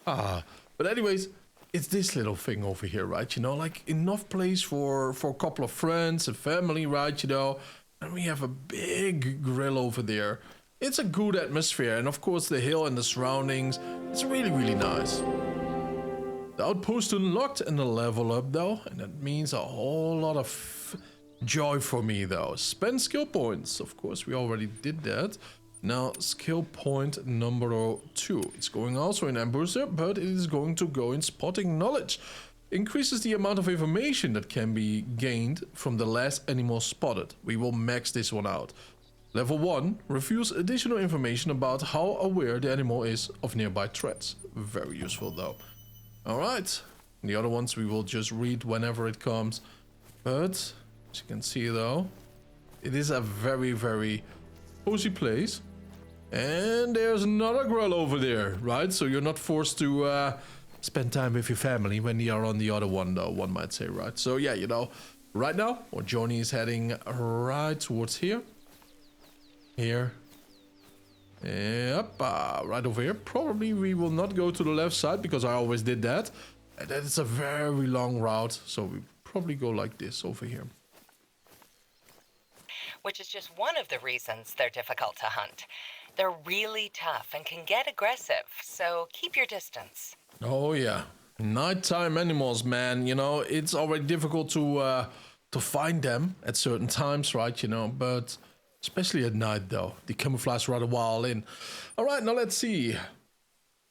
But anyways, it's this little thing over here, right? You know, like enough place for a couple of friends and family, right? You know, and we have a big grill over there. It's a good atmosphere, and of course the hill and the surroundings. It's really, really nice. The outpost unlocked and a level up though, and that means a whole lot of joy for me though. Spend skill points, of course we already did that. Now skill point number 2. It's going also in ambusher, but it is going to go in spotting knowledge. Increases the amount of information that can be gained from the last animal spotted. We will max this one out. Level 1 reveals additional information about how aware the animal is of nearby threats. Very useful though. Alright, the other ones we will just read whenever it comes. But, as you can see though, it is a very, very cozy place. And there's another grill over there, right? So you're not forced to spend time with your family when you are on the other one though, one might say, right? So yeah, you know, right now, our journey is heading right towards here. Here. Yep, right over here. Probably we will not go to the left side because I always did that. And that is a very long route, so we probably go like this over here. Which is just one of the reasons they're difficult to hunt. They're really tough and can get aggressive, so keep your distance. Oh yeah, nighttime animals, man. You know, it's already difficult to find them at certain times, right? You know, but especially at night, though. They camouflage rather well in. Alright, now let's see.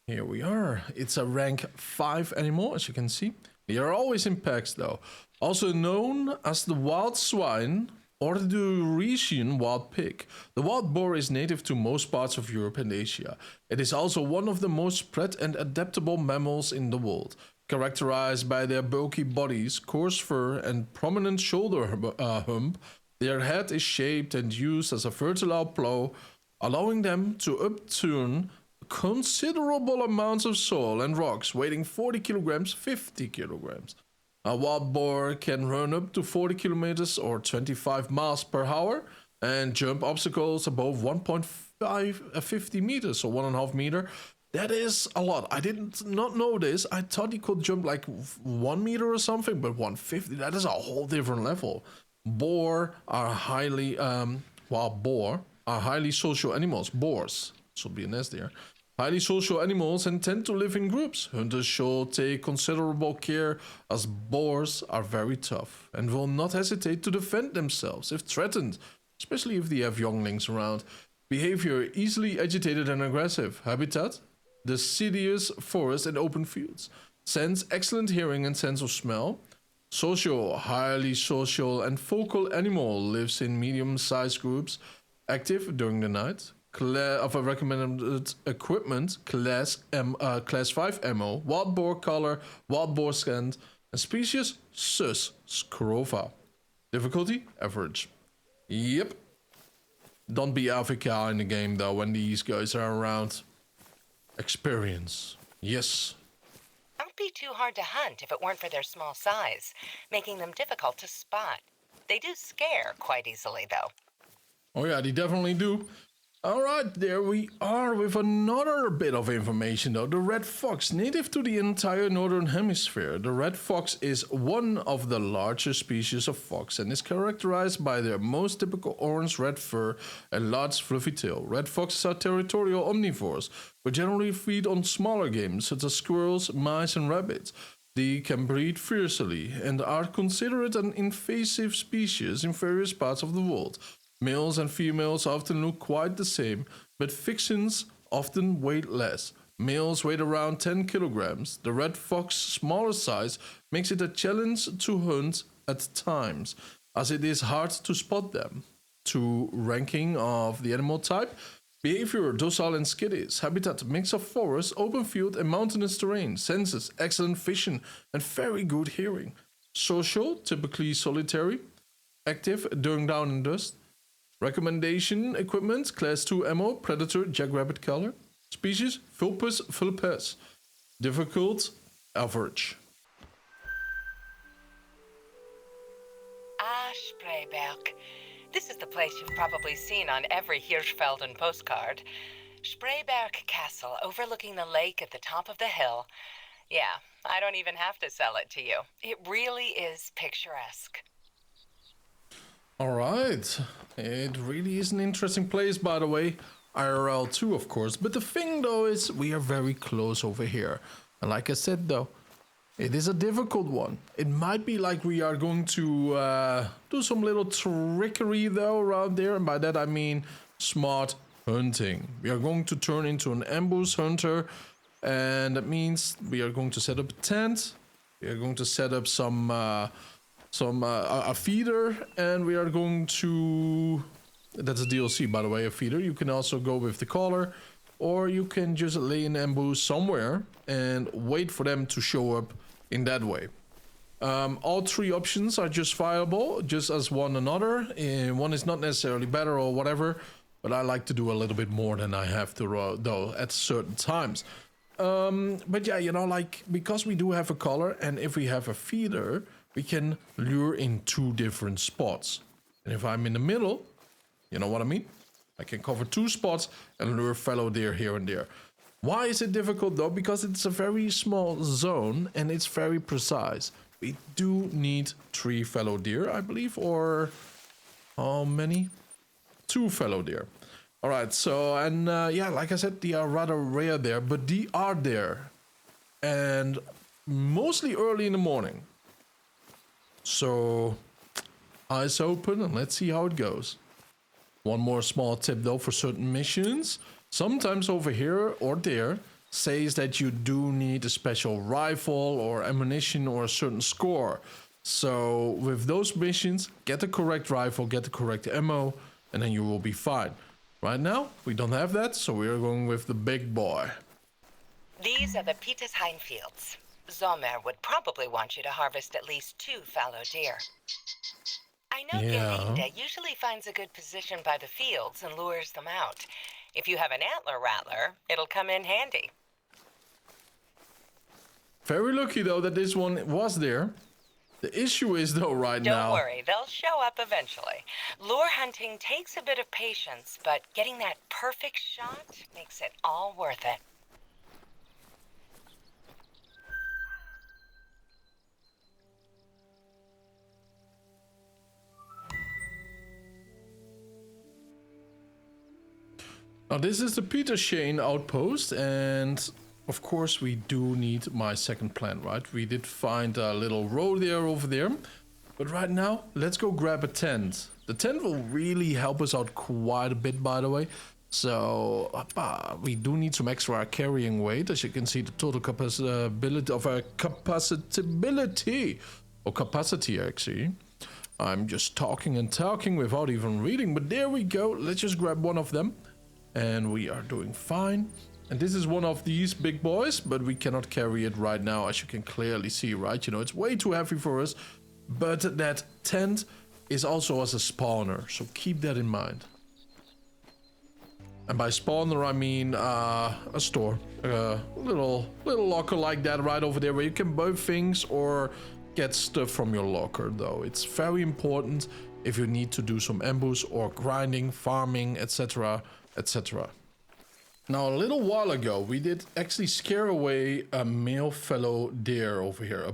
Here we are. It's a rank 5 animal, as you can see. They are always in packs, though. Also known as the wild swine or the Eurasian wild pig. The wild boar is native to most parts of Europe and Asia. It is also one of the most spread and adaptable mammals in the world. Characterized by their bulky bodies, coarse fur, and prominent shoulder hump, their head is shaped and used as a fertile plow, allowing them to upturn considerable amounts of soil and rocks, weighing 40 kilograms, 50 kilograms. A wild boar can run up to 40 kilometers or 25 miles per hour and jump obstacles above 1.50 meters, so 1.5 meter. That is a lot. I did not know this. I thought he could jump like 1 meter or something, but 150, that is a whole different level. Boar are highly, boar are highly social animals. Boars, should be an S there. Highly social animals and tend to live in groups. Hunters should take considerable care as boars are very tough and will not hesitate to defend themselves if threatened, especially if they have younglings around. Behavior easily agitated and aggressive. Habitat: deciduous forest and open fields. Sense: excellent hearing and sense of smell. Social: highly social and focal animal, lives in medium-sized groups, active during the night. Of a recommended equipment: class 5 ammo, wild boar collar, wild boar scent, and species sus scrova. Difficulty: average. Yep. Don't be AFK in the game though when these guys are around. Experience. Yes. Don't be too hard to hunt if it weren't for their small size, making them difficult to spot. They do scare quite easily though. Oh yeah, they definitely do. Alright, there we are with another bit of information though. The red fox, native to the entire northern hemisphere. The red fox is one of the larger species of fox and is characterized by their most typical orange-red fur and large fluffy tail. Red foxes are territorial omnivores, but generally feed on smaller game such as squirrels, mice and rabbits. They can breed fiercely and are considered an invasive species in various parts of the world. Males and females often look quite the same, but vixens often weigh less. Males weigh around 10 kilograms. The red fox's smaller size makes it a challenge to hunt at times, as it is hard to spot them. 2. Ranking of the animal type. Behavior: docile and skittish. Habitat: mix of forest, open field and mountainous terrain. Senses: excellent vision and very good hearing. Social: typically solitary. Active during dawn and dusk. Recommendation equipment: class 2 ammo, predator, jackrabbit collar. Species: Vulpes vulpes. Difficult: average. Spreeberg. This is the place you've probably seen on every Hirschfelden postcard. Spreeberg Castle, overlooking the lake at the top of the hill. Yeah, I don't even have to sell it to you. It really is picturesque. Alright, it really is an interesting place, by the way. IRL too, of course. But the thing though is we are very close over here. And like I said though, it is a difficult one. It might be like we are going to do some little trickery though around there. And by that I mean smart hunting. We are going to turn into an ambush hunter. And that means we are going to set up a tent. We are going to set up a feeder, and we are going to, that's a DLC by the way, a feeder. You can also go with the collar, or you can just lay an ambush somewhere and wait for them to show up in that way. All three options are just viable, just as one another. One is not necessarily better or whatever, but I like to do a little bit more than I have to though at certain times. But yeah, you know, like, because we do have a collar, and if we have a feeder, we can lure in two different spots. And if I'm in the middle, you know what I mean? I can cover two spots and lure fallow deer here and there. Why is it difficult though? Because it's a very small zone and it's very precise. We do need 3 fallow deer, I believe, or how many? 2 fallow deer. All right, so, and yeah, like I said, they are rather rare there, but they are there. And mostly early in the morning. So, eyes open and let's see how it goes. One more small tip though for certain missions. Sometimes over here or there says that you do need a special rifle or ammunition or a certain score. So with those missions, get the correct rifle, get the correct ammo, and then you will be fine. Right now, we don't have that, so we are going with the big boy. These are the Petershain fields. Sommer would probably want you to harvest at least 2 fallow deer. I know Gerida usually finds a good position by the fields and lures them out. If you have an antler rattler, it'll come in handy. Very lucky though that this one was there. The issue is though now... Don't worry, they'll show up eventually. Lure hunting takes a bit of patience, but getting that perfect shot makes it all worth it. Now this is the Petershain Outpost, and of course we do need my second plan, right? We did find a little roe deer over there, but right now let's go grab a tent. The tent will really help us out quite a bit, by the way. So we do need some extra carrying weight. As you can see, the total capacity of our capacity actually. I'm just talking and talking without even reading, but there we go. Let's just grab one of them. And we are doing fine. And this is one of these big boys, but we cannot carry it right now, as you can clearly see, right? You know, it's way too heavy for us. But that tent is also as a spawner, so keep that in mind. And by spawner, I mean a store. A little locker like that right over there, where you can buy things or get stuff from your locker, though. It's very important if you need to do some ambush or grinding, farming, etc. etc. Now, a little while ago, we did actually scare away a male fallow deer over here.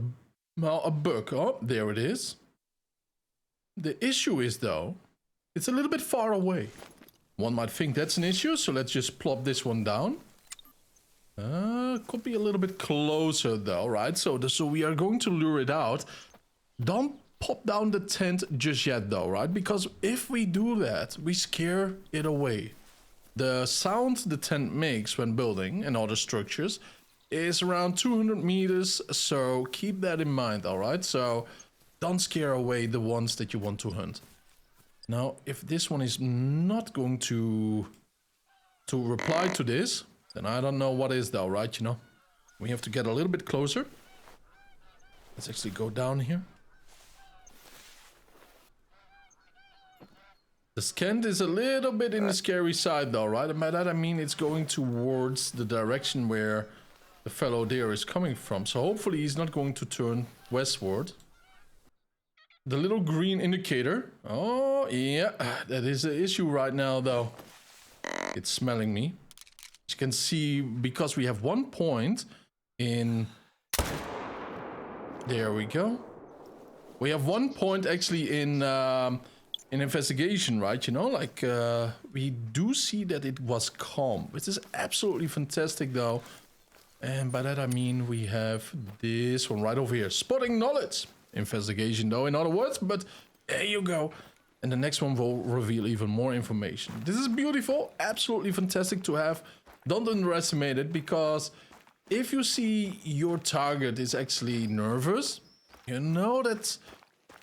A buck. Oh, there it is. The issue is, though, it's a little bit far away. One might think that's an issue, so let's just plop this one down. Could be a little bit closer, though, right? So we are going to lure it out. Don't pop down the tent just yet, though, right? Because if we do that, we scare it away. The sound the tent makes when building and other structures is around 200 meters, so keep that in mind, alright? So don't scare away the ones that you want to hunt. Now, if this one is not going to reply to this, then I don't know what is though, right? You know, we have to get a little bit closer. Let's actually go down here. The scent is a little bit in the scary side though, right? And by that I mean it's going towards the direction where the fallow deer is coming from. So hopefully he's not going to turn westward. The little green indicator. Oh, yeah. That is the issue right now, though. It's smelling me. As you can see, because we have 1 point in... There we go. We have 1 point actually in investigation, right? You know, like, we do see that it was calm, which is absolutely fantastic, though. And by that I mean we have this one right over here. Spotting knowledge. Investigation, though, in other words, but there you go. And the next one will reveal even more information. This is beautiful, absolutely fantastic to have. Don't underestimate it, because if you see your target is actually nervous, you know that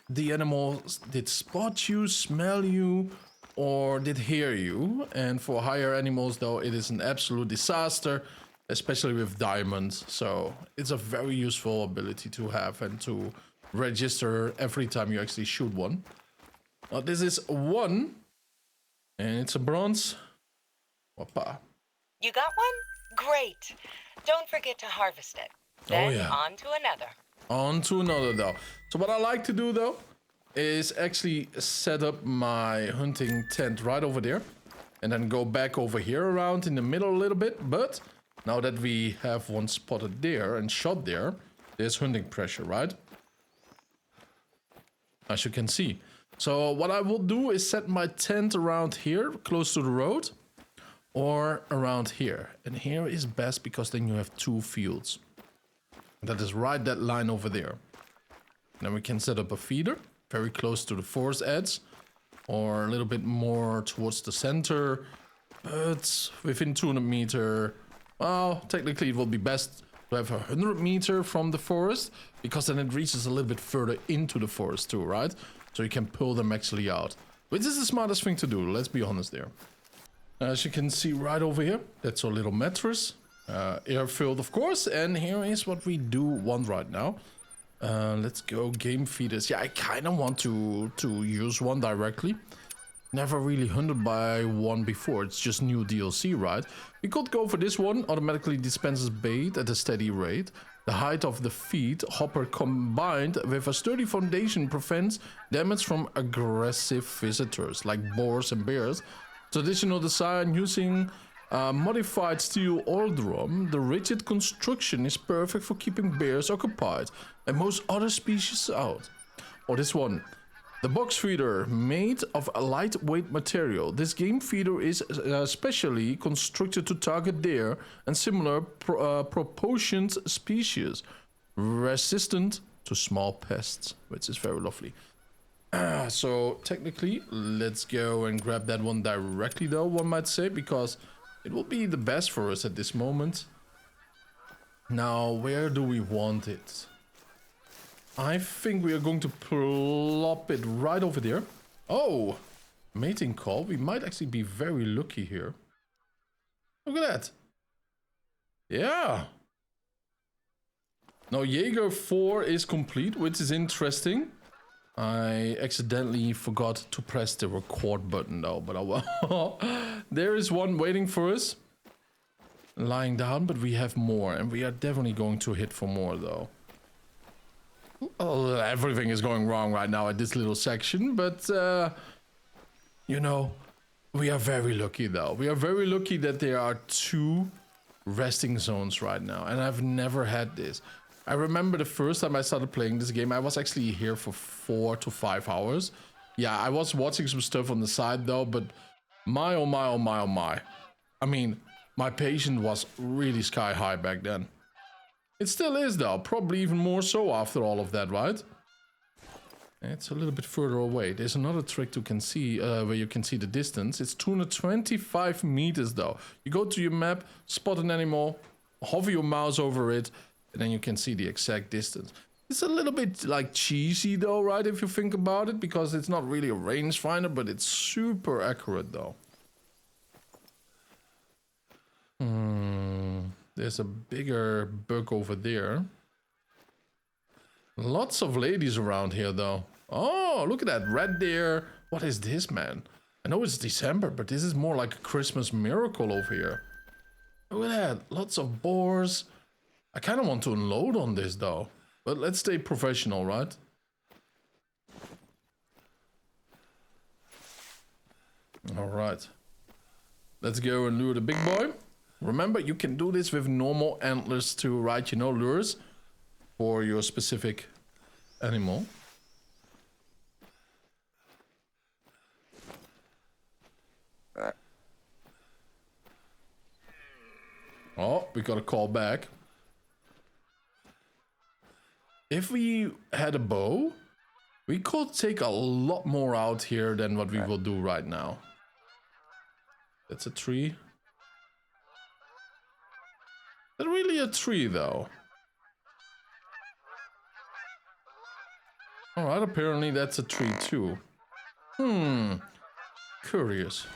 the animal did spot you, smell you, or did hear you. And for higher animals, though, it is an absolute disaster, especially with diamonds. So it's a very useful ability to have and to register every time you actually shoot one. Now this is 1, and it's a bronze. Whoppa. You got one? Great. Don't forget to harvest it. Then on to another. On to another, though. So what I like to do, though, is actually set up my hunting tent right over there, and then go back over here around in the middle a little bit. But now that we have one spotted there and shot there, there's hunting pressure, right? As you can see. So what I will do is set my tent around here, close to the road, or around here. And here is best because then you have 2 fields. That is right that line over there. Then we can set up a feeder very close to the forest edge, or a little bit more towards the center, but within 200 meter. Well, technically it will be best to have 100 meter from the forest, because then it reaches a little bit further into the forest too, right? So you can pull them actually out, which is the smartest thing to do, let's be honest there. As you can see right over here, that's our little mattress. Air-filled, of course, and here is what we do want right now. Let's go game feeders. Yeah, I kind of want to use one directly. Never really hunted by one before, it's just new DLC, right? We could go for this one, automatically dispenses bait at a steady rate. The height of the feed hopper combined with a sturdy foundation prevents damage from aggressive visitors like boars and bears. Traditional design using modified steel oil drum, the rigid construction is perfect for keeping bears occupied and most other species out. Or this one. The box feeder, made of a lightweight material. This game feeder is specially constructed to target deer and similar proportioned species, resistant to small pests, which is very lovely. So technically, let's go and grab that one directly, though, one might say, because it will be the best for us at this moment. Now, where do we want it? I think we are going to plop it right over there. Oh, mating call. We might actually be very lucky here. Look at that. Yeah. Now, Jäger 4 is complete, which is interesting. I accidentally forgot to press the record button, though, but oh well. There is one waiting for us. Lying down, but we have more, and we are definitely going to hit for more, though. Oh, everything is going wrong right now at this little section, but you know, we are very lucky, though. We are very lucky that there are 2 resting zones right now, and I've never had this. I remember the first time I started playing this game, I was actually here for 4 to 5 hours. Yeah, I was watching some stuff on the side, though, but my oh my oh my oh my. I mean, my patience was really sky high back then. It still is, though, probably even more so after all of that, right? It's a little bit further away. There's another trick you can see, where you can see the distance. It's 225 meters, though. You go to your map, spot an animal, hover your mouse over it, and then you can see the exact distance. It's a little bit, like, cheesy, though, right, if you think about it, because it's not really a rangefinder, but it's super accurate, though. There's a bigger buck over there. Lots of ladies around here, though. Oh, look at that. Red deer. What is this, man? I know it's December, but this is more like a Christmas miracle over here. Look at that. Lots of boars. I kind of want to unload on this, though. But let's stay professional, right? All right. Let's go and lure the big boy. Remember, you can do this with normal antlers too, right? You know, lures for your specific animal. Oh, we got a call back. If we had a bow, we could take a lot more out here than what we will do right now. That's a tree. Is that really a tree, though? Alright, apparently that's a tree, too. Curious.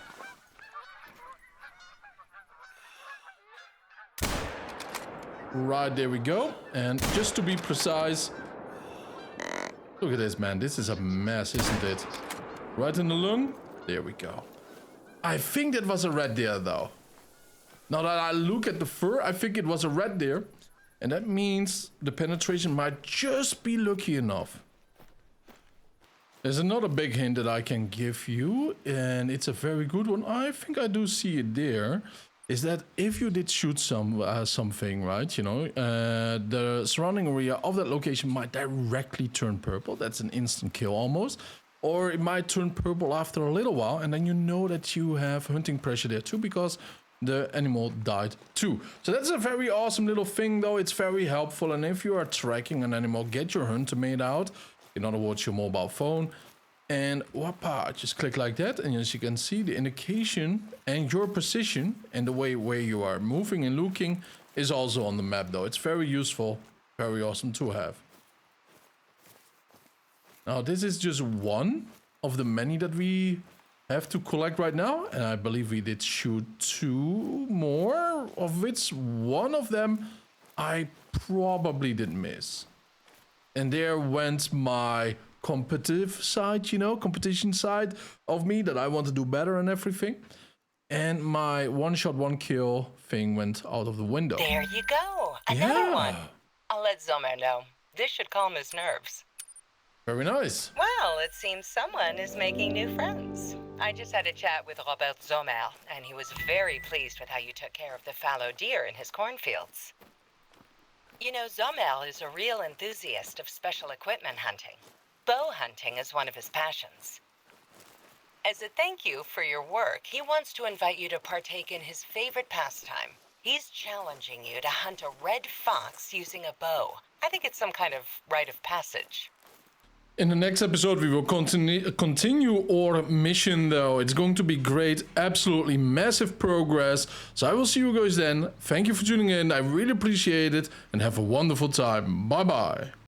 Right, there we go. And just to be precise... Look at this, man. This is a mess, isn't it? Right in the lung. There we go. I think that was a red deer, though. Now that I look at the fur, I think it was a red deer. And that means the penetration might just be lucky enough. There's another big hint that I can give you. And it's a very good one. I think I do see it there. Is that if you did shoot something, right, you know, the surrounding area of that location might directly turn purple. That's an instant kill almost. Or it might turn purple after a little while, and then you know that you have hunting pressure there too, because the animal died too. So that's a very awesome little thing, though. It's very helpful, and if you are tracking an animal, get your hunter made out. In other words, your mobile phone. And whoppa, just click like that, and as you can see, the indication and your position and the way where you are moving and looking is also on the map, though. It's very useful, very awesome to have. Now, this is just one of the many that we have to collect right now, and I believe we did shoot 2 more, of which one of them I probably did miss. And there went my competitive side, you know, competition side of me, that I want to do better and everything. And my one shot, one kill thing went out of the window. There you go. Another one. I'll let Sommer know. This should calm his nerves. Very nice. Well, it seems someone is making new friends. I just had a chat with Robert Sommer, and he was very pleased with how you took care of the fallow deer in his cornfields. You know, Sommer is a real enthusiast of special equipment hunting. Bow hunting is one of his passions. As a thank you for your work, he wants to invite you to partake in his favorite pastime. He's challenging you to hunt a red fox using a bow. I think it's some kind of rite of passage. In the next episode, we will continue our mission, though. It's going to be great, absolutely massive progress. So I will see you guys then. Thank you for tuning in. I really appreciate it, and have a wonderful time. Bye-bye.